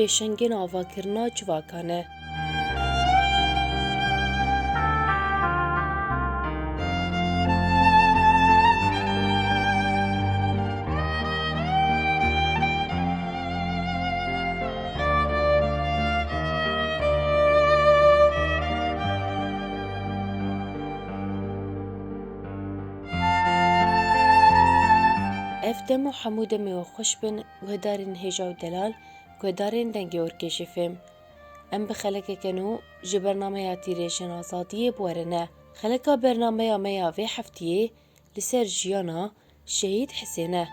pêşengên avakirina civakan e. Ev dem û hemû demê we xweş bin guhdarên hêja û delal, guhdarên dengê Urkêşî fêm. Em bi xelekeke nû ji bernameya tîrêjên azadiyê bûwerine. Xeleka bernameya me ya vê hefteyê li ser jiyana Şehîd Hisên e.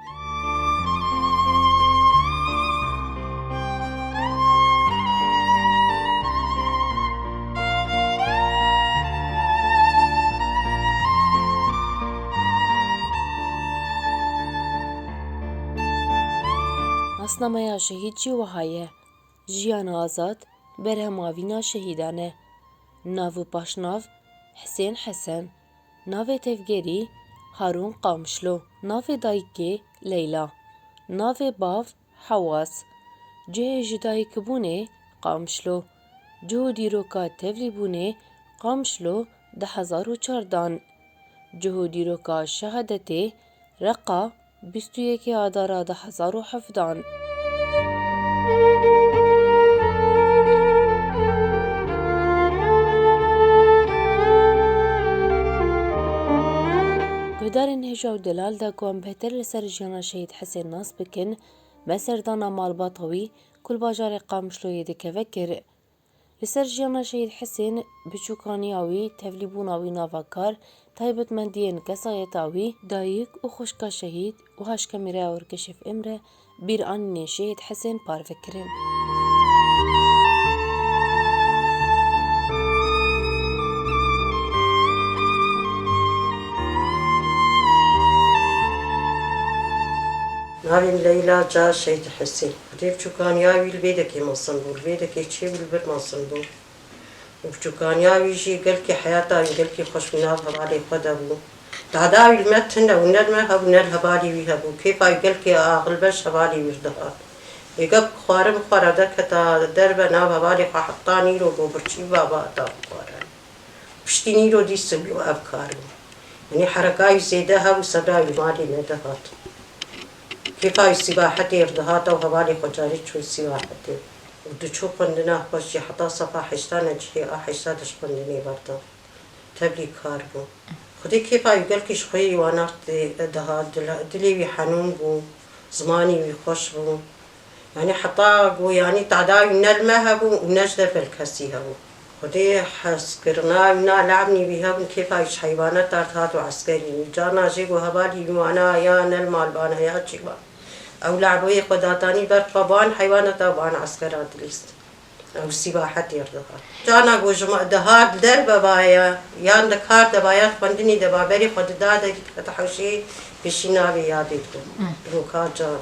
Nasnameya şehîd jî wiha ye. Jiyana azad, berhemavîna şehîdan e. Nav û paşnav Hisên Hesen, navê tevgerî Harûn Qamişlo, navê dayîkê Leyla, navê bav Hewas, cihê ji dayîkbûnê Qamişlo, cih û dîroka tevlîbûnê Qamişlo 2014, cih û dîroka şehadetê Reqa 21 Adara 2017. Guhdarên hêja û delal da ku em bêhtir li ser jiyana Şehîd Hisên nas bikin, me serdana malbata wî ku li bajarê Qamişloyê dikeve kir. Li ser jiyana Şehîd Hisên, biçûkaniya wî, tevlîbûna wî navakar, taybetmendiyên kesayeta wî, dayîk û xwişka şehîd û Haşkemereya Urkêşî Emre bîranînê Şehîd Hisên parve kirin. Navim Leyla Ca Şehîd Hisên. Xwedê biçûkaniya wî li vêdekê mezin bû, li vêdekê çê bû li bir mezin bû. û biçûkaniya wî jî gelkî heyata wî gelkî xweş û nav hevalê xwe de bû. Dada wî li me tune û ne li me hebû ne li hevalê wî hebû. Kêfa wî gelkî aqilbeş hevalê wî dihat. Êgep xwarin bixwara derketa derve nav hevalê xwe heta nîro gorbirçî baba heta bixware. Piştî nîro dîst bû ev kar bû. Yani hereka wî zêde hebû sebra wî malê nedihat. Kêfa wî sîbahetê dihata û hevalê xwe carî çû sîbahetê. û diçû xwendina xweş jî heta sefa heştana cihê a heşta diş xwendinê berda. Tevlî kar bû. Xwedê kêfa wî gelkî ji xwe yê wanar dihat, dilê wî henûn bû, zimanê wî xweş bû. Yani heta got yani tada wî ne li me hebû û ne ji derve li kesî hebû. Xwedê hezkirina wî na lewnê wî hebûn kêfa wî ji heywaneta dihat û eskerî wî. Carna jê got hevalî wî wana ya ne li malbane ya çîva. Ew leweyê xwe datanî ber xweban heywaneta wan eskera dilîst. Ew sîbahetê dihat. Carna got ji dihat li derve baye yan li kar de baye xwendinê de ba berê xwe dida de dikete hewşê pêşî navê yadê dibin. Roka can.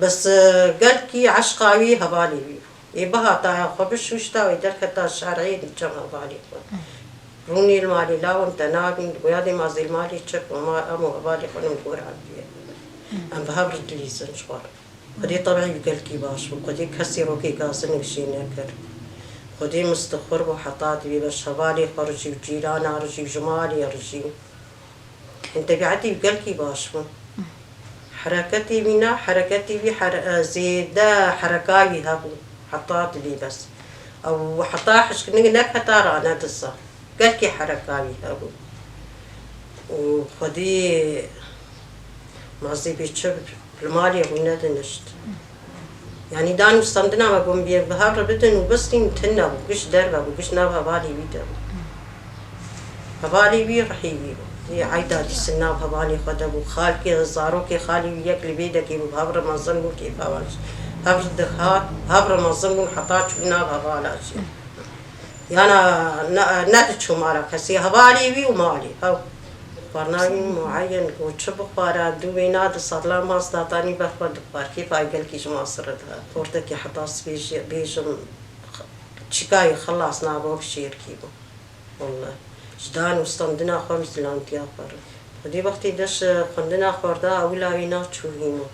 Bes gelkî eşqa wî hevalê wî. Ê bihataya xwe bişûşta wê derketa şereyê dicem hevalê xwe. Rûnê li malê lawin te nabîn, goyadê mazê li malê çik û em û hevalê xwe nim goran diye. Em bi hev re dilîzin ji xwe. Xwedê tebî wî gelkî baş bû. Xwedê kesî rokê gazinek jê nekir. Xwedê mustixwir bû heta divê beş hevalê xwe rijî û cîrana rijî û ji malê rijî. Ên tebîetê wî gelkî baş bû. Hereketê wî ne hereketê wî zêde hereka wî hebû. Heta divê bes. Ew heta hişkirinê nek heta rane disa. Gelkî hereka wî hebû. û Xwedê mazê bêçe li malê wî nedinişt. Yani danî standina me got bi hev re bidin û bistîn tune bû, giş derve bû, giş nav hevalê wî de bû. Hevalê wî rihî wî bû. Eyda dîstin nav hevalê xwe de bû. Xalkê zarokê xalî wî yek li vêdekê bû, hev re mezin bû kêfa wan. Hev re dihat, hev re mezin bûn heta çû nav hevala jî. Yana ne diçû mala kesî, hevalê wî û malê ew. Xwarnavî muayyen got çi bixwara, dû wê nadi sedlan mas datanî ber xwe dixwar. Kêfa wî gelkî ji masir re dihat. Portekê heta bêjim çîkayê xilas nabo şêrkî bû. Wallahi. Ji dan û standina xwe mîzlantiya xwe re. Xwedê wextê deş xwendina xwe da ewla wî naçû hîno.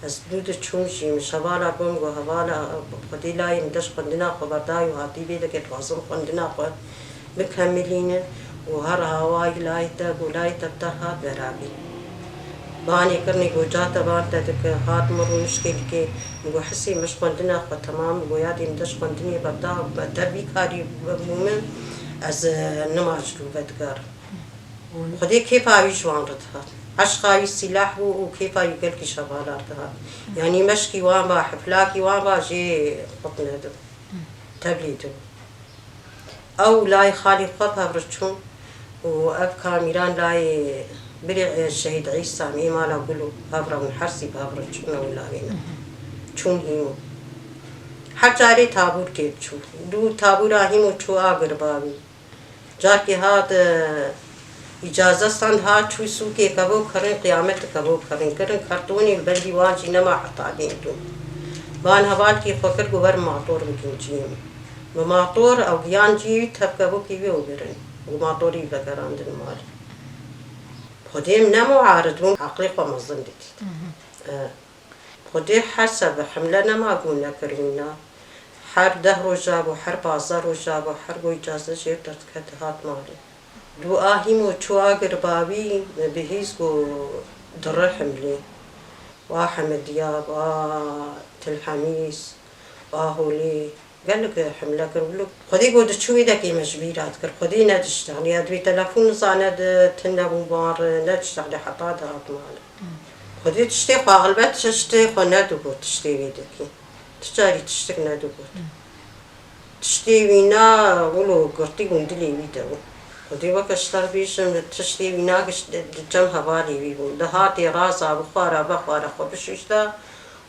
از دود چونشی مش هوالا بونگو هوالا خدي لاي مدش قندنا خبرداي وهاتي بيدا كت وازم قندنا خد مكملين وهر هواي لاي تب ولاي تب هات برابي باني كرني جوجاتا بانتا دك هات مرو مشكل كي مگو حسي مش قندنا خد تمام مگو يادي مدش قندني ببدا بدربي كاري بمومن از نماجلو بدقار خدي كيف عايش وانرتها عشقاوي السلاح وكيف يقول كي شغالاتها يعني مشكي وانبا حفلاكي وانبا جي بطنه تبليدو او لاي خالي خبها برشون واب كاميران لاي بريع الشهيد عيسى ميما لا قلو هابرا من حرسي بابرا شون ولا بينا شون هيمو حجاري تابور كيف شو دو تابورا هيمو شو آگر بابي جاكي هاد اجازه ستان ها چوی سو که کبو کرن قیامت کبو کرن کارتونی بلدی وان جی نما حتا دیدو وان حوال کی فکر گوبر ماطور بکن جیم و ماطور او گیان جی تب کبو کی ویو برن و ماطوری بکران دن مال خودیم نمو عارضون عقلی خو مزن دیدید خودی حسب حمله نما گون نکرینا هر 10 روزا و هر 15 روزا و هر گوی اجازه شیر درد هات مالی دو آهيمو شو آقر بابي بهيز قو درحم لي وحمد دياب تلحميس وهولي قال لك حملة كربلو خدي قود شوي دكي مجبيرات كر خدي ندشتغل يا دوي تلفون صاند تنا بمبار ندشتغل حتى دات مال خدي تشتي قاغلبت تشتي خنادو قود تشتي ويدكي تجاري تشتك نادو قود تشتي وينا ولو قرتي قندلي ويدو خدي وقت اشتر بيشم تشتي ويناقش الجم هبالي بيبون دهاتي راسا بخارا بخارا خبشوشتا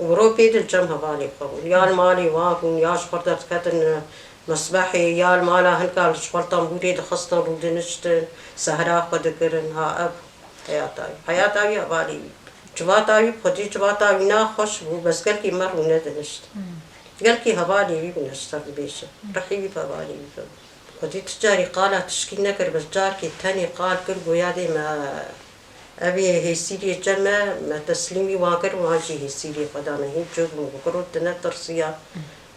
ورو بيد الجم هبالي قبول يا المالي واقون يا شفرت كتن مصباحي يا المالا هنكال شفرتم بوريد خصنا رودنشت سهرا خدكرن ها اب حياتاوي هبالي جواتاوي خدي جواتاوي نا خوش بو بس قال كي مر وندنشت قال كي هبالي بيبون اشتر بيشم رحيبي هبالي بيبون خدي تجاري قالت تشكي نكر بس جاركي الثاني قال كل بويادي ما أبي هي سيري جمع ما تسليمي واقر واجي هي سيري قدامه هي جوب مقرود تنترسيا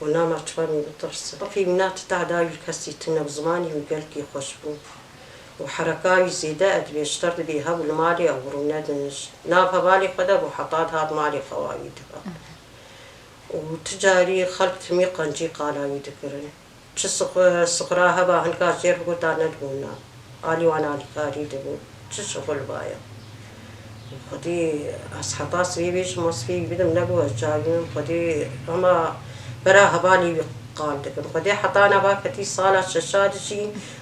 ونام أتفاني بترس في منات تعداوي الكسيتنا بزماني وقال كي خشبو وحركاوي زيادة أدبي اشترط بيها والمالي أو رونادنش نابها بالي قدب وحطات هاد مالي خوايدها وتجاري خلق تمي قنجي قالاوي ذكرني سقرا هبا هنكا شير بقول أنا تقولنا علي وأنا كاري دبو شغل بايا خدي أصحاباس بيش مصفي بدم نبو جايين خدي أما برا هبالي قال دكن خدي حطانا باكتي صالة شاشادشي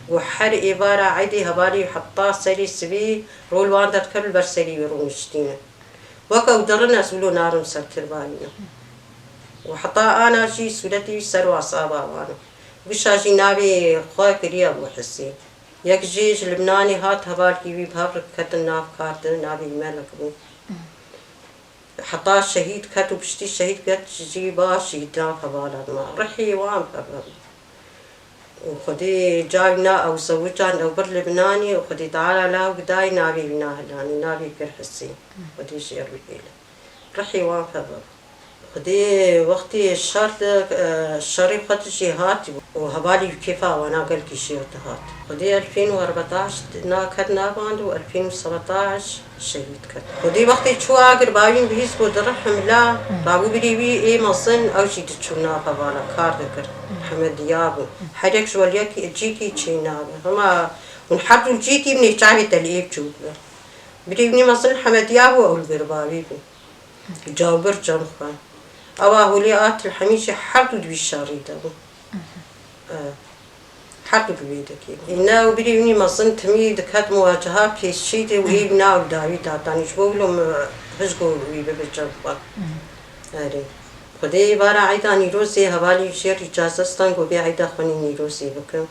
وحر إبارة عيدي هبالي حطا سري سبي رول واندر كل برسري ورونشتينا وكو درنا سولو نارم سرتر بالينا وحطا أنا شي سولتي سروا صابا وانا وشاشي نابي خواك ريا أبو حسين يك جيش لبناني هات هبال كيبي بهبرك كتن ناف كارت نابي ملك بو حطا الشهيد كتب بشتي الشهيد كت جي باش يدناف هبالات ما رحي وام هبال وخدي جاينا أو زوجان أو بر لبناني وخدي تعالى لا وقداي نابي بنا هلاني نابي كر حسين خدي شير بيلا رحي وام هبال خدي وقتي الشرط الشريفة هات وهبالي كيفا وانا قال كي شيء هات خدي 2014 كت ناباند و 2017 شهيد كت خدي وقتي شو اگر باين بهيس بود رحم لا باغو بريبي اي مصن او شي تشونا هبالا كار ذكر حمد دياب حرك شو ليكي جيكي تشينا هما ونحطوا الجيكي من يتعبي تليب شو بريبني مصن حمد دياب او الغربابي جاوبر جنخا أو هوليات الحميشة حرتو دبي الشاريدة حرتو ببيدك إنه بريوني مصن تميد كات مواجهات في الشيء ويبنا وداوي تعطاني شبولهم هجقوا ويبجنبا هاري خدي بارا عيدا نيروسي هوالي شير إجازستان قو بي عيدا خوني نيروسي بكم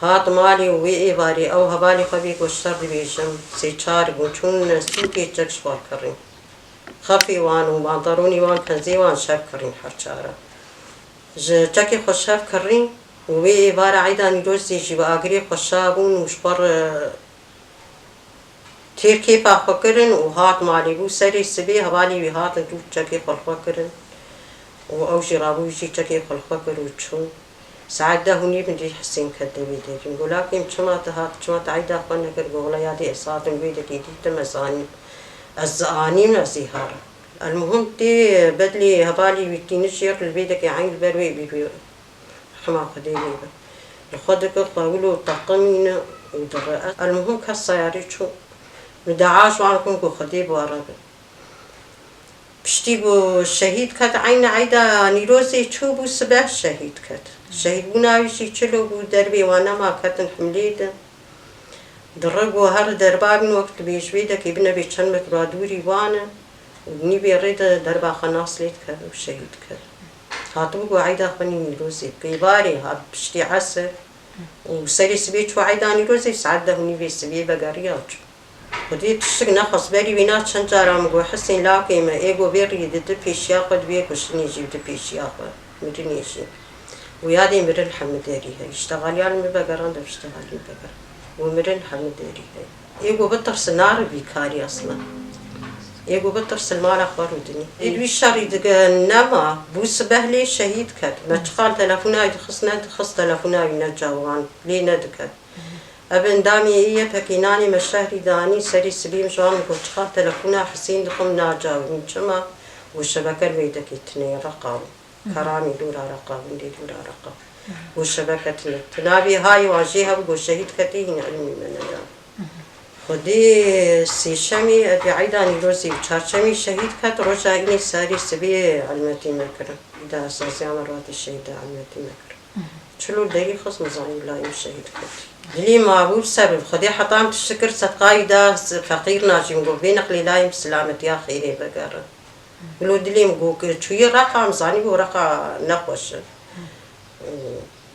هات مالي وي باري أو هوالي خبي قشتر بيشم سيچار بوچون سوكي چكش بالكرين خفي وان وبانطروني وان كنزي وان شاف كرين حرشارة جاكي خوشاف كرين وبي بارا عيدا نيروسي جيبا اغري خوشابون وشبر تير كيف أفكرن وهات مالي بو سري سبي هبالي بهات نتو تشكي خلفكرن وأوجي رابو يجي تشكي خلفكر وتشون ساعات ده هني بنجي حسين كدبي ده نقول لكن شما تهات شما تعيدا خلنا كرجولا يا دي إصابة بيدك يدي تمزاني الزعاني من الزهارة المهم دي بدلي هبالي بتنشير البيدك يعين البروي بيبي حما خديني الخدك قولوا تقمين ودرأت المهم كالسياري شو مدعاش وعنكم كو خديب وارد بشتي بو الشهيد كات عين عيدا نيروزي شو بو سبع شهيد كات الشهيد بناوي شي تشلو بو دربي وانا ما كات حمليد دربو هر دربا من وقت بيش بيدك ابن بيشن مترادوري وانا ابني بيريد دربا خناص ليت كات وشهيد كات هاتوكو عيدا خني نيروزي كيباري هات بشتي عسر وسري سبيت شو عيدا نيروزي سعده هني بيسبي بقاريات ودي تشتق نخص بالي بينات شنجارة مقو حسين لاكي ما ايقو بيري دي بيش ياخد بيك وشني يجيب دي بيش ياخد مدري يجي ويادي مرن حمداري هاي اشتغال يالي مبقران دا اشتغال مبقر ومرن حمداري هاي ايقو بطر سنار بيكاري اصلا ايقو بطر سلمال اخبار ودني ادوي الشاري دقا نما بوس بهلي شهيد كات ما تقال تلفوناي خص تلفوناي نجاوان لي ندكت ابن دامي إيه بكيناني مشهري داني سري سليم جوان قلت تلفونا حسين دخم ناجاو من جمع والشبكة الويدك يتني رقم كرامي دورا رقم ندي دورا رقم والشبكة تنابي هاي واجيها بقول شهيد كتين علمي من الدام خدي سي شمي ابي عيداني روزي وشارشمي شهيد كات رجعيني ساري سبي علمتي مكرم دا اساسي مرات الشهيد علمتي مكرم شلو دايري خص مزاني لا شهيد كتي لي ما أبو بسبب خدي حطام الشكر ستقايدة فقير ناجي مقول بينك لي لايم سلامة يا خيري بقرة ولو دلي مقول شوية رقم زاني بو رقم نقوش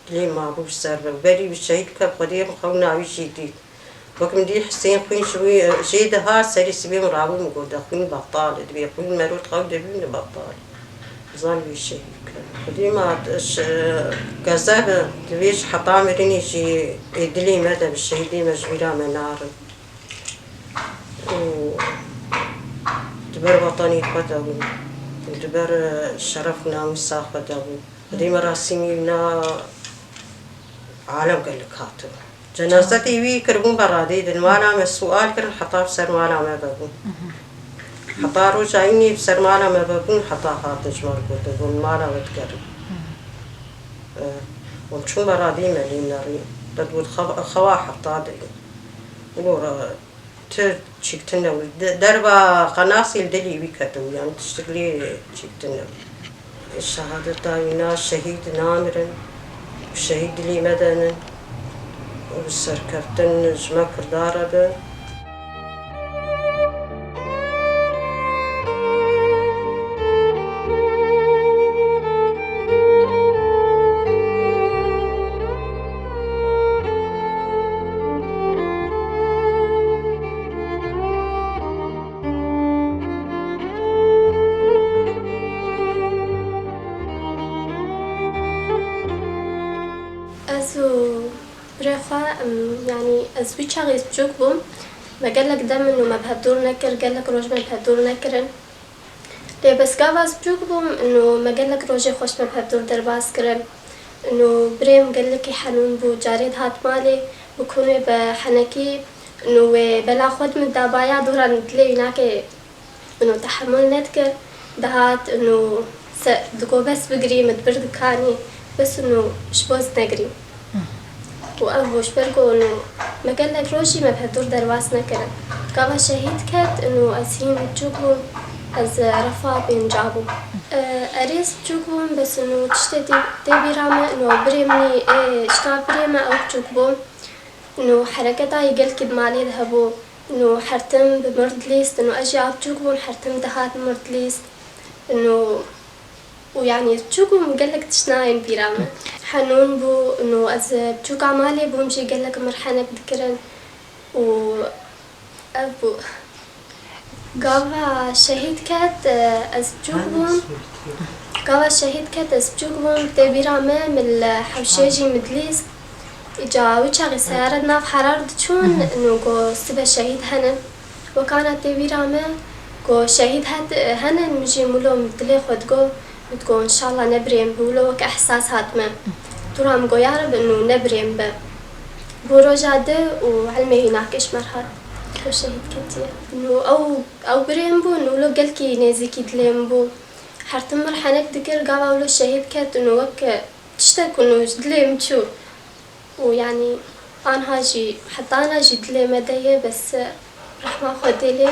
لي ما أبو بسبب بالي بالشهيد كاب خدي مخونا ويش جديد وكم دي حسين خوين شوي جيدها سري سبي مرابو مقول ده خوين بطال دبي خوين مرود خاو دبي بطال زاني بالشهيد ديما كذاب تبيش حطامرني شي يدلي مدى بالشهيدي مجبرة منار تبر وطني خدو تبر شرفنا وسا خدو ديما راسمينا عالم قال لك هاتو جنازتي وي كربون برادي دنوانا من السؤال كرن حطاب سر مانا ما بقون حطا رجعيني بسر مانا ما بقون حطا خاطج مرقود دون مانا وتقرب ومشون برادي مالي ناري تدود خوا حطا دي ولورا تشيكتنا دربا قناصي الدلي بكتو يعني تشتغلي تشيكتنا الشهادة تاوينا الشهيد نامرن والشهيد لي مدن والسركرتن جمكر داربه يعني أزوي شغيس بجوكبهم ما قالك دم إنه ما بهدور نكر قالك روج ما بهدور نكرن ليه بس قابس بجوكبهم إنه ما قالك روجي خوش ما بهدور درباس كرن إنه بريم قالك يحنون بو جاريد هات مالي بكونوا بحنكي إنه بلا خود من دابايا دورا نتلي هناك إنه تحمل نتكر دهات إنه دقو بس بقري متبرد كاني بس إنه شبوز نقري وأبوش برقو إنه ما قال لك روشي ما بهدور درواس نكرن قابا شهيد كات إنه أسهين بجوكهم از رفا بين جابو أريس بجوكهم بس إنه تشتي تبي رامة إنه بريمني اشتغل بريمة أو بجوكبو إنه حركتها يقل كد مالي ذهبو إنه حرتم بمرض ليست إنه أجي بجوكبو حرتم دهات مرض ليست إنه ويعني بجوكم قالك تشناين بيرامة حنون بو إنه از بجوك عمالي بومشي قالك مرحنة بذكرن و أبو قابا شهيد كات از بجوكبون قابا شهيد كات از بجوكبون تبيرامة من الحوشيجي مدليس إجا ويشاغي سيارة ناف حرار دشون إنه قو سبا شهيد هنن وكانت تبيرامه كو شهيد هنن مجي مولو مدلي خود بتقول إن شاء الله نبريم بولو كإحساس هاتما ترام جو يعرف إنه نبريم بروجاده وعلمي هناك إيش مرحل وشهيد كتير إنه أو بريم بو إنه لو قلكي نازكي دليم بو حرتمر حنك ذكر قاوا ولو شهيد كات إنه وك تشتاك إنه دليم شو ويعني أنا هاجي حتى أنا جيت لي مدية بس رحمة خدي لي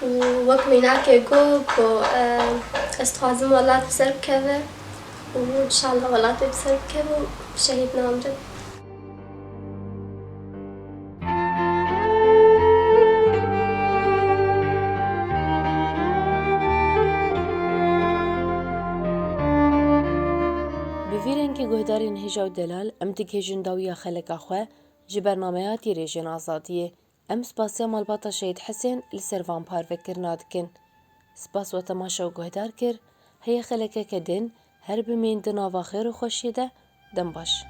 ووك مناك يقول استخدم ولات بسرب كذا وإن شاء الله ولات بسرب كذا شهيدنا عمرك. بفيرنكي گهدارین هجا و دلال ام تگهجن داویا خلق اخوه جی برنامهاتی رژن آزادیه ام سپاسیا مالباتا شهید حسین لسر وامپار وکرنا دکن. سپاس و تماشا و گهدار کر هیا خلقه که دن هر بمین دناوا خیر و خوشیده دن باش.